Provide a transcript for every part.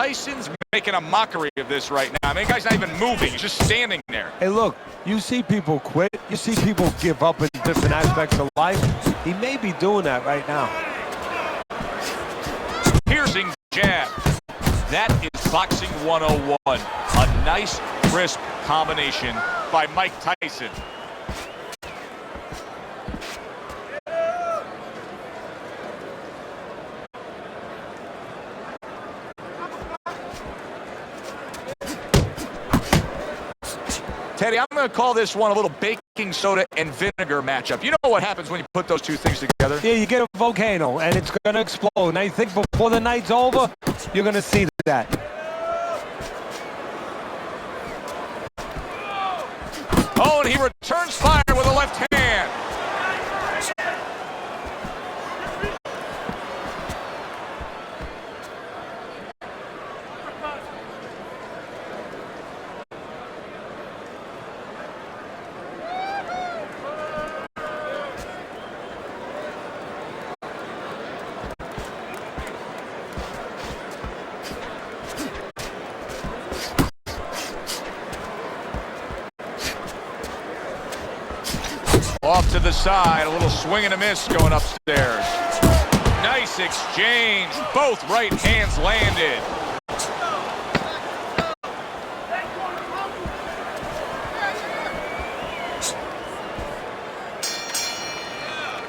Tyson's making a mockery of this right now. I mean, the guy's not even moving. He's just standing there. Hey, look, you see people quit. You see people give up in different aspects of life. He may be doing that right now. Piercing jab. That is boxing 101. A nice, crisp combination by Mike Tyson. Teddy, I'm going to call this one a little baking soda and vinegar matchup. You know what happens when you put those two things together? Yeah, you get a volcano, and it's going to explode. And I think before the night's over, you're going to see that. Oh, and he returns fire with a left hand. Off to the side, a little swing and a miss going upstairs. Nice exchange. Both right hands landed.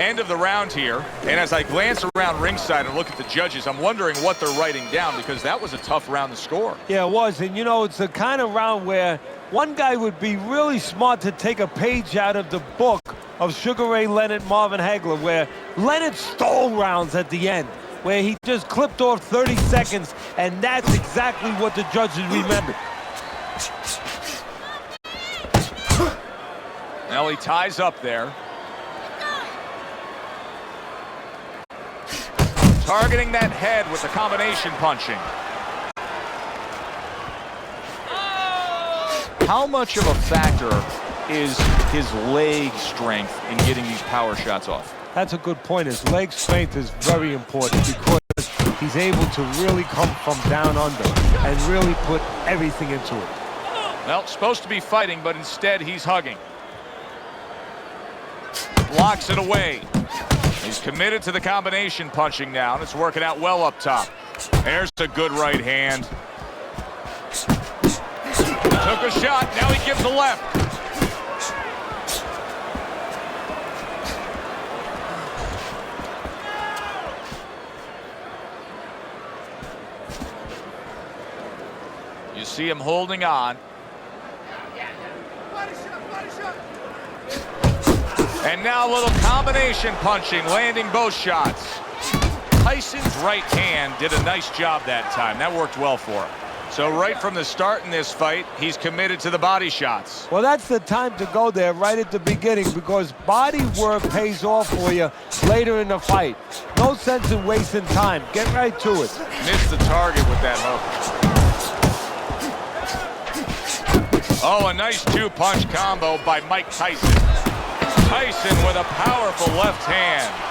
End of the round here. And as I glance around ringside and look at the judges, I'm wondering what they're writing down, because that was a tough round to score. Yeah, it was. And, you know, it's the kind of round where one guy would be really smart to take a page out of the book of Sugar Ray Leonard, Marvin Hagler, where Leonard stole rounds at the end, where he just clipped off 30 seconds, and that's exactly what the judges remembered. Now he ties up there. Targeting that head with the combination punching. How much of a factor is his leg strength in getting these power shots off? That's a good point. His leg strength is very important because he's able to really come from down under and really put everything into it. Well, supposed to be fighting, but instead he's hugging. Blocks it away. He's committed to the combination punching now, and it's working out well up top. There's a good right hand. Took a shot, now he gives a left. You see him holding on. And now a little combination punching, landing both shots. Tyson's right hand did a nice job that time. That worked well for him. So right from the start in this fight, he's committed to the body shots. Well, that's the time to go there right at the beginning, because body work pays off for you later in the fight. No sense in wasting time. Get right to it. Missed the target with that hook. Oh, a nice two-punch combo by Mike Tyson. Tyson with a powerful left hand.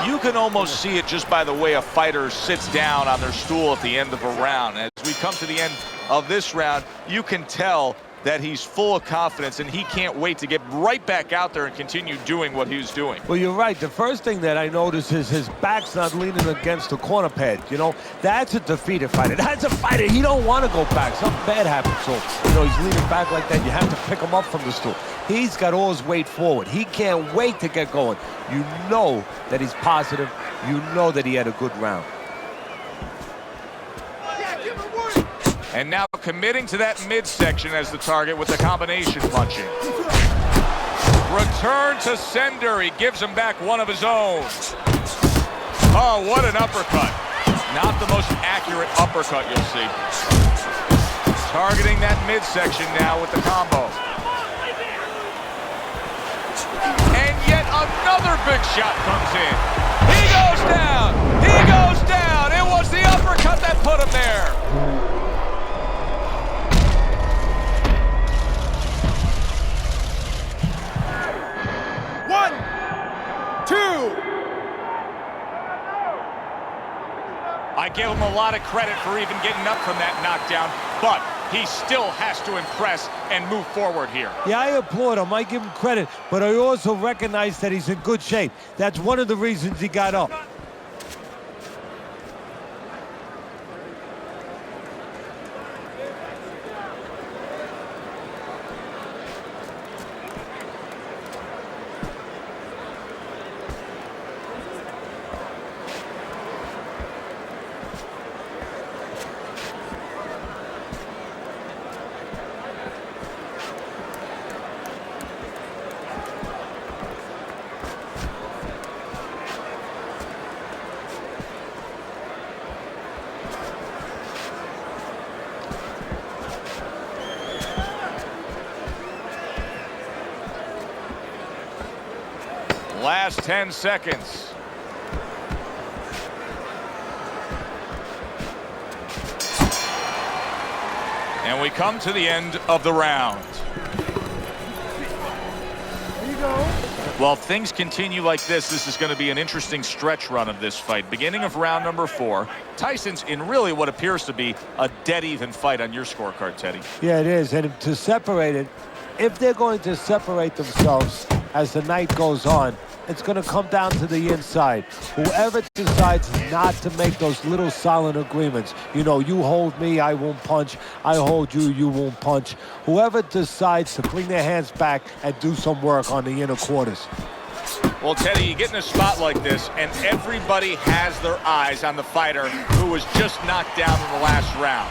You can almost see it just by the way a fighter sits down on their stool at the end of a round. As we come to the end of this round, you can tell that he's full of confidence and he can't wait to get right back out there and continue doing what he was doing. Well, you're right. The first thing that I noticed is his back's not leaning against the corner pad. You know, that's a defeated fighter. That's a fighter. He don't want to go back. Something bad happened. So, you know, he's leaning back like that. You have to pick him up from the stool. He's got all his weight forward. He can't wait to get going. You know that he's positive. You know that he had a good round. And now committing to that midsection as the target with the combination punching. Return to sender. He gives him back one of his own. Oh, what an uppercut. Not the most accurate uppercut you'll see. Targeting that midsection now with the combo. And yet another big shot comes in. He goes down. He goes down. It was the uppercut that put him there. give him a lot of credit for even getting up from that knockdown, but he still has to impress and move forward here. Yeah, I applaud him. I give him credit, but I also recognize that he's in good shape. That's one of the reasons he got up. Last 10 seconds. And we come to the end of the round. There you go. Well, if things continue like this is going to be an interesting stretch run of this fight. Beginning of round number 4, Tyson's in really what appears to be a dead-even fight on your scorecard, Teddy. Yeah, it is. And to separate it, if they're going to separate themselves as the night goes on, it's going to come down to the inside. Whoever decides not to make those little silent agreements, you know, you hold me, I won't punch. I hold you, you won't punch. Whoever decides to bring their hands back and do some work on the inner quarters. Well, Teddy, you get in a spot like this, and everybody has their eyes on the fighter who was just knocked down in the last round.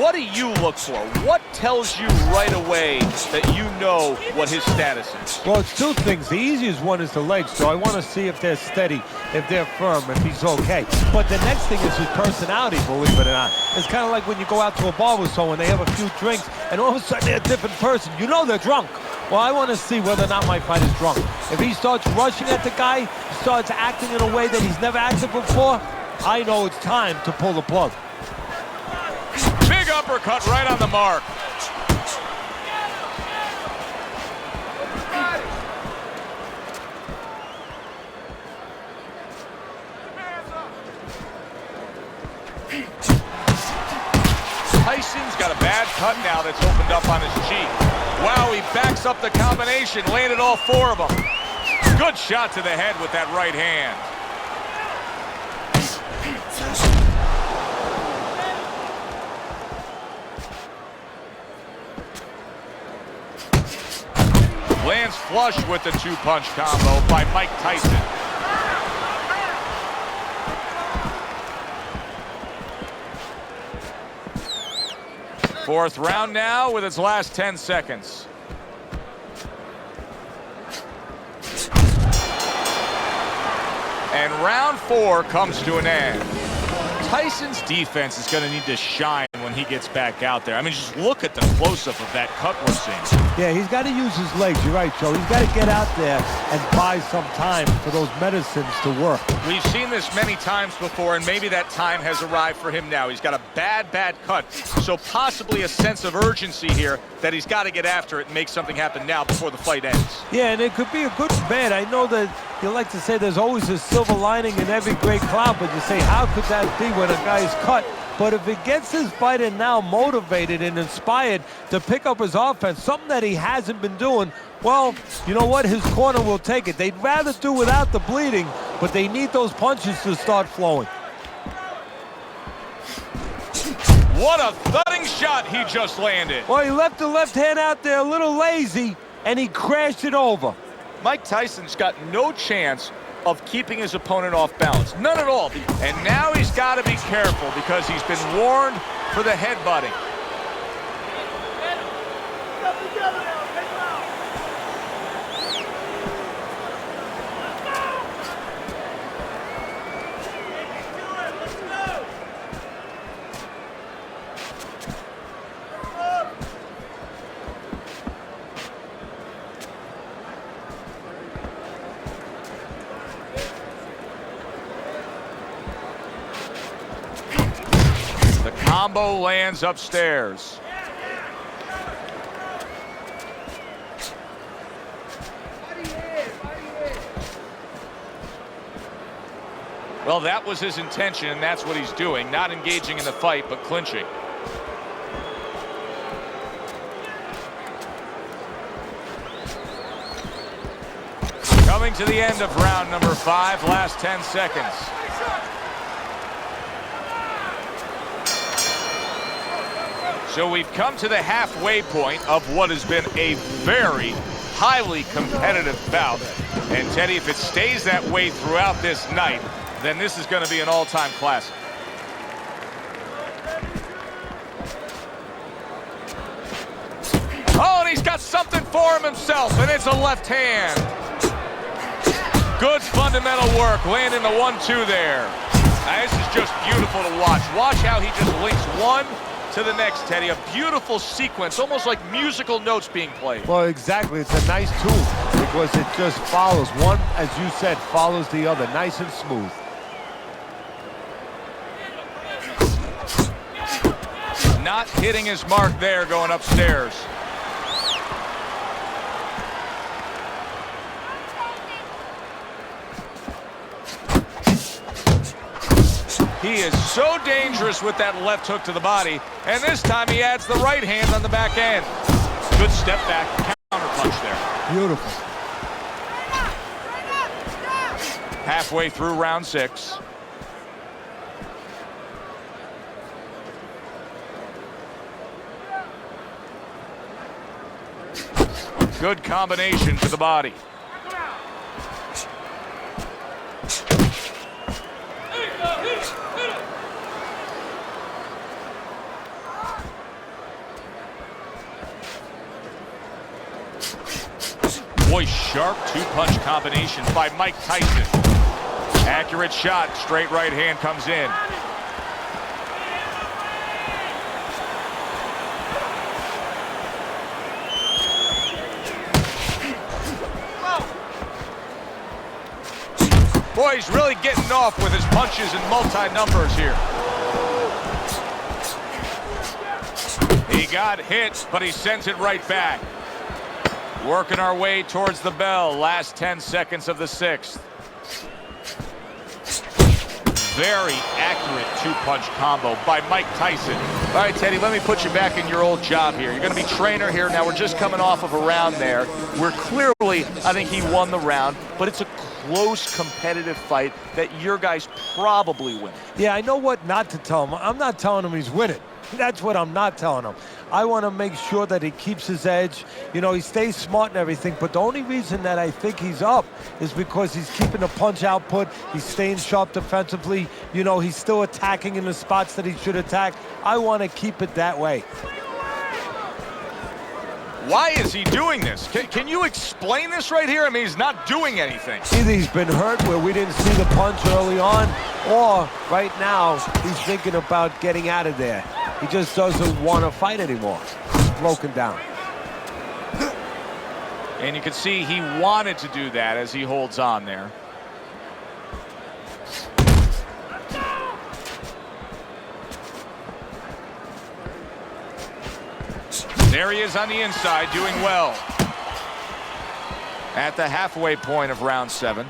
What do you look for? What tells you right away that you know what his status is? Well, it's two things. The easiest one is the legs, so I want to see if they're steady, if they're firm, if he's okay. But the next thing is his personality, believe it or not. It's kind of like when you go out to a bar with someone, they have a few drinks, and all of a sudden they're a different person. You know they're drunk. Well, I want to see whether or not my fighter's drunk. If he starts rushing at the guy, starts acting in a way that he's never acted before, I know it's time to pull the plug. Big uppercut right on the mark. Tyson's got a bad cut now that's opened up on his cheek. Wow, he backs up the combination, landed all 4 of them. Good shot to the head with that right hand. Lands flush with the 2-punch combo by Mike Tyson. Fourth round now with its last 10 seconds. And round 4 comes to an end. Tyson's defense is going to need to shine when he gets back out there. I mean, just look at the close-up of that cut we're seeing. Yeah, he's got to use his legs. You're right, Joe. He's got to get out there and buy some time for those medicines to work. We've seen this many times before, and maybe that time has arrived for him now. He's got a bad cut, so possibly a sense of urgency here that he's got to get after it and make something happen now before the fight ends. Yeah, and it could be a good and bad. I know that you like to say there's always a silver lining in every great cloud, but you say, how could that be when a guy's cut? But if it gets his fighter now motivated and inspired to pick up his offense, something that he hasn't been doing, well, you know what? His corner will take it. They'd rather do without the bleeding, but they need those punches to start flowing. What a thudding shot he just landed. Well, he left the left hand out there a little lazy, and he crashed it over. Mike Tyson's got no chance of keeping his opponent off balance. None at all. And now he's got to be careful because he's been warned for the headbutting. The combo lands upstairs. Well, that was his intention, and that's what he's doing. Not engaging in the fight, but clinching. Coming to the end of round number 5, last 10 seconds. So we've come to the halfway point of what has been a very highly competitive bout. And Teddy, if it stays that way throughout this night, then this is going to be an all-time classic. Oh, and he's got something for him himself, and it's a left hand. Good fundamental work, landing the 1-2 there. Now, this is just beautiful to watch. Watch how he just links one to the next, Teddy. A beautiful sequence, almost like musical notes being played. Well, exactly. It's a nice tool because it just follows. One, as you said, follows the other. Nice and smooth. Not hitting his mark there going upstairs. He is so dangerous with that left hook to the body, and this time he adds the right hand on the back end. Good step back, counter punch there. Beautiful. Halfway through round 6. Good combination to the body. Boy, sharp two-punch combination by Mike Tyson. Accurate shot, straight right hand comes in. Boy, he's really getting off with his punches and multi-numbers here. He got hit, but he sends it right back. Working our way towards the bell. Last 10 seconds of the 6th. Very accurate two-punch combo by Mike Tyson. All right, Teddy, let me put you back in your old job here. You're going to be trainer here. Now, we're just coming off of a round there. We're clearly, I think he won the round, but it's a close competitive fight that your guys probably win. Yeah, I know what not to tell him. I'm not telling him he's winning. That's what I'm not telling him. I want to make sure that he keeps his edge. You know, he stays smart and everything, but the only reason that I think he's up is because he's keeping the punch output. He's staying sharp defensively. You know, he's still attacking in the spots that he should attack. I want to keep it that way. Why is he doing this? Can you explain this right here? I mean, he's not doing anything. Either he's been hurt where we didn't see the punch early on, or right now he's thinking about getting out of there. He just doesn't want to fight anymore. He's broken down. And you can see he wanted to do that as he holds on there. There he is on the inside, doing well. At the halfway point of round 7.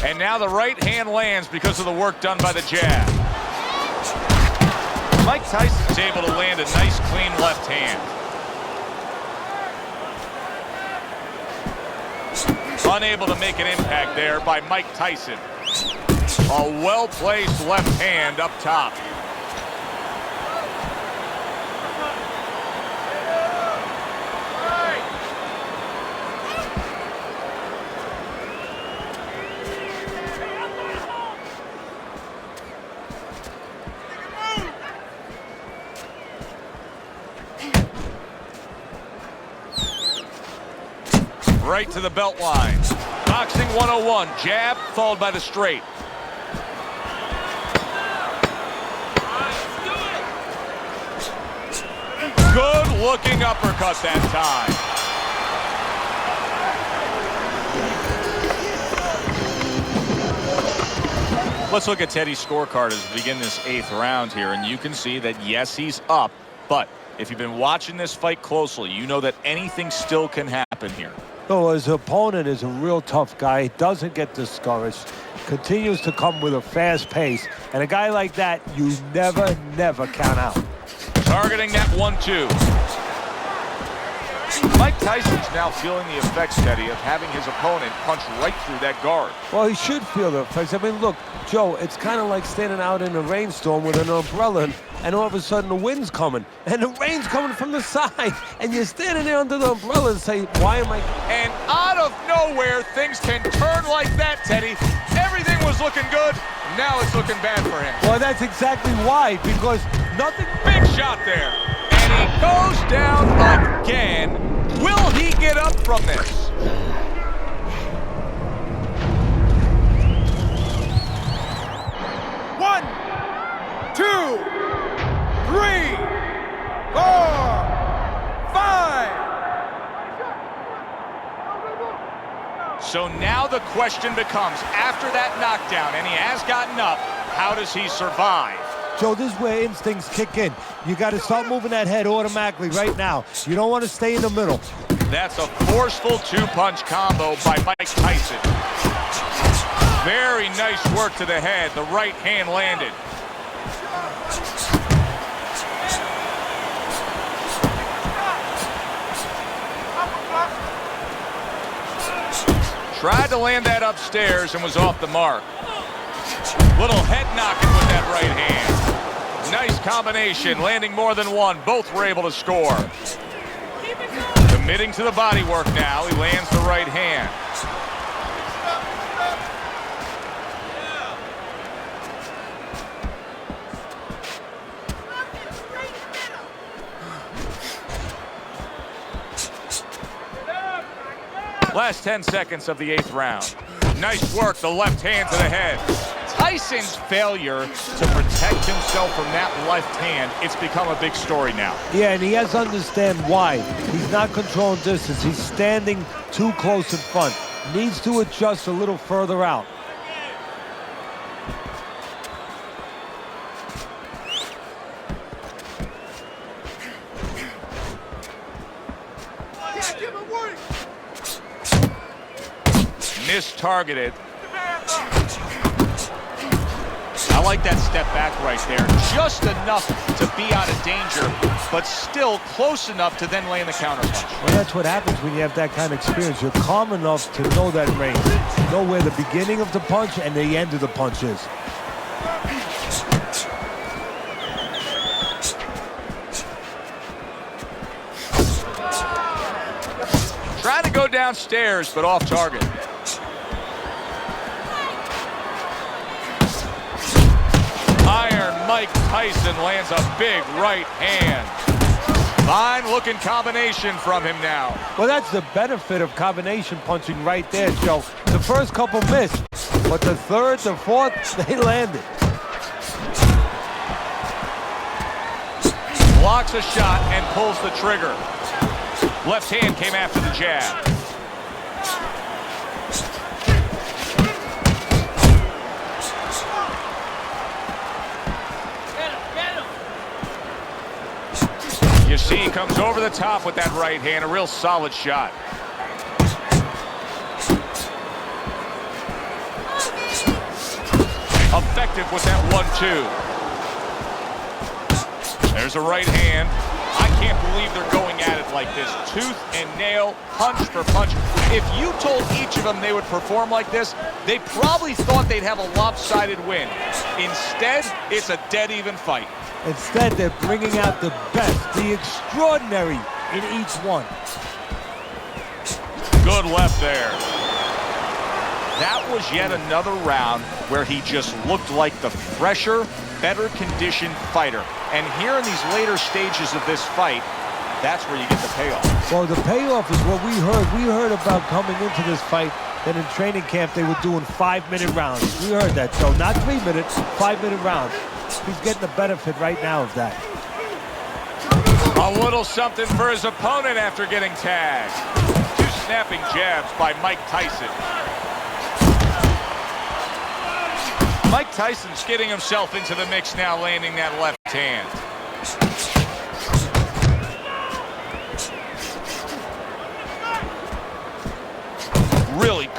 And now the right hand lands because of the work done by the jab. Mike Tyson's able to land a nice, clean left hand. Unable to make an impact there by Mike Tyson. A well-placed left hand up top. Right to the belt line. Boxing 101, jab followed by the straight. Good looking uppercut that time. Let's look at Teddy's scorecard as we begin this 8th round here, and you can see that yes, he's up, but if you've been watching this fight closely, you know that anything still can happen here. So his opponent is a real tough guy. He doesn't get discouraged. Continues to come with a fast pace. And a guy like that, you never, never count out. Targeting that 1-2. Mike Tyson's now feeling the effects, Teddy, of having his opponent punch right through that guard. Well, he should feel the effects. I mean, look, Joe, it's kind of like standing out in a rainstorm with an umbrella, and all of a sudden the wind's coming, and the rain's coming from the side, and you're standing there under the umbrella and say, why am I... And out of nowhere, things can turn like that, Teddy. Everything was looking good. Now it's looking bad for him. Well, that's exactly why, because nothing... Big shot there. And he goes down again. Will he get up from this? One, two, three, four, five. So now the question becomes, after that knockdown, and he has gotten up, how does he survive? Joe, this is where instincts kick in. You got to start moving that head automatically right now. You don't want to stay in the middle. That's a forceful two-punch combo by Mike Tyson. Very nice work to the head. The right hand landed. Tried to land that upstairs and was off the mark. Little head knocking with that right hand. Nice combination, landing more than one. Both were able to score. Committing to the body work now. He lands the right hand. Last 10 seconds of the 8th round. Nice work, the left hand to the head. Tyson's failure to protect himself from that left hand, it's become a big story now. Yeah, and he has to understand why. He's not controlling distance. He's standing too close in front. Needs to adjust a little further out. Mistargeted. I like that step back right there. Just enough to be out of danger, but still close enough to then land the counterpunch. Well, that's what happens when you have that kind of experience. You're calm enough to know that range. Know where the beginning of the punch and the end of the punch is. Trying to go downstairs, but off target. Iron Mike Tyson lands a big right hand. Fine looking combination from him now. Well, that's the benefit of combination punching right there, Joe. The first couple missed, but the third, the fourth, they landed. Blocks a shot and pulls the trigger. Left hand came after the jab. You see, he comes over the top with that right hand, a real solid shot. Effective with that 1-2. There's a right hand. I can't believe they're going at it like this. Tooth and nail, punch for punch. If you told each of them they would perform like this, they probably thought they'd have a lopsided win. Instead, it's a dead even fight. Instead, they're bringing out the best, the extraordinary in each one. Good left there. That was yet another round where he just looked like the fresher, better conditioned fighter. And here in these later stages of this fight, that's where you get the payoff. Well, the payoff is what we heard. We heard about coming into this fight that in training camp they were doing 5-minute rounds. We heard that, so not 3 minutes, 5-minute rounds. He's getting the benefit right now of that. A little something for his opponent after getting tagged. 2 snapping jabs by Mike Tyson. Mike Tyson's getting himself into the mix now, landing that left hand.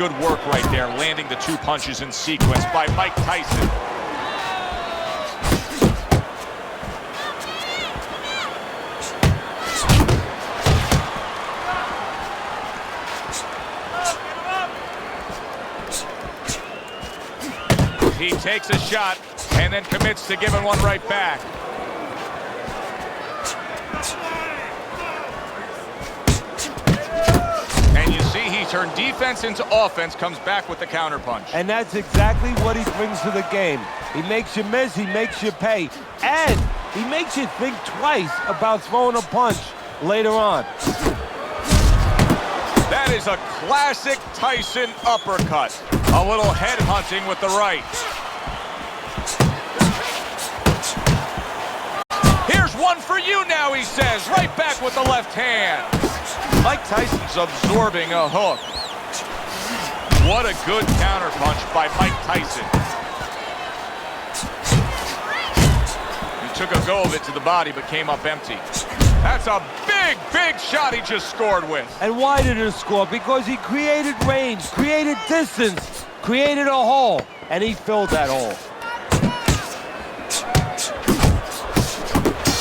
good work right there, landing the 2 punches in sequence by Mike Tyson. He takes a shot and then commits to giving one right back. And you see he turned defense into offense, comes back with the counterpunch. And that's exactly what he brings to the game. He makes you miss, he makes you pay, and he makes you think twice about throwing a punch later on. That is a classic Tyson uppercut. A little head hunting with the right. Here's one for you now, he says. Right back with the left hand. Mike Tyson's absorbing a hook. What a good counterpunch by Mike Tyson. He took a go of it to the body, but came up empty. That's a big, big shot he just scored with. And why did he score? Because he created range, created distance, created a hole, and he filled that hole.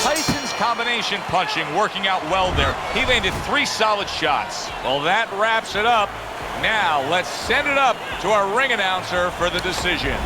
Tyson's combination punching working out well there. He landed 3 solid shots. Well, that wraps it up. Now, let's send it up to our ring announcer for the decision.